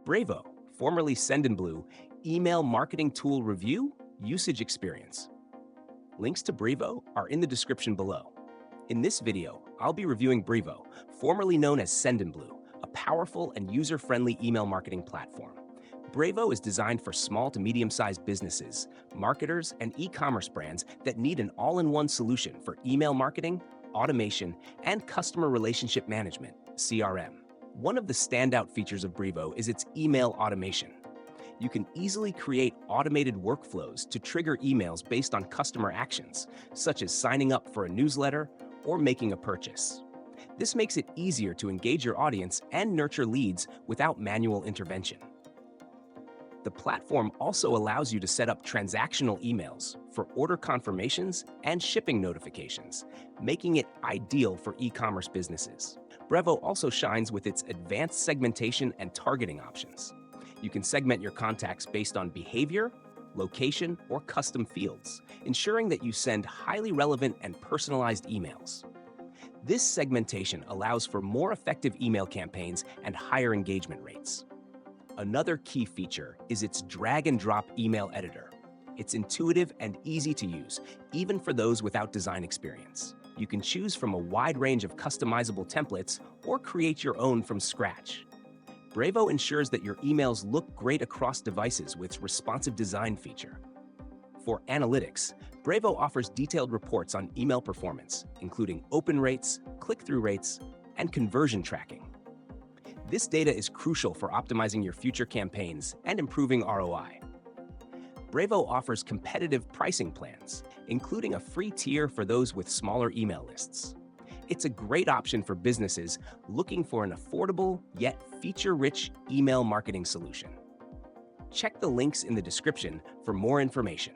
Brevo, formerly Sendinblue, email marketing tool review, usage experience. Links to Brevo are in the description below. In this video, I'll be reviewing Brevo, formerly known as Sendinblue, a powerful and user-friendly email marketing platform. Brevo is designed for small to medium-sized businesses, marketers, and e-commerce brands that need an all-in-one solution for email marketing, automation, and customer relationship management, CRM. One of the standout features of Brevo is its email automation. You can easily create automated workflows to trigger emails based on customer actions, such as signing up for a newsletter or making a purchase. This makes it easier to engage your audience and nurture leads without manual intervention. The platform also allows you to set up transactional emails for order confirmations and shipping notifications, making it ideal for e-commerce businesses. Brevo also shines with its advanced segmentation and targeting options. You can segment your contacts based on behavior, location, or custom fields, ensuring that you send highly relevant and personalized emails. This segmentation allows for more effective email campaigns and higher engagement rates. Another key feature is its drag-and-drop email editor. It's intuitive and easy to use, even for those without design experience. You can choose from a wide range of customizable templates or create your own from scratch. Brevo ensures that your emails look great across devices with its responsive design feature. For analytics, Brevo offers detailed reports on email performance, including open rates, click-through rates, and conversion tracking. This data is crucial for optimizing your future campaigns and improving ROI. Brevo offers competitive pricing plans, including a free tier for those with smaller email lists. It's a great option for businesses looking for an affordable yet feature-rich email marketing solution. Check the links in the description for more information.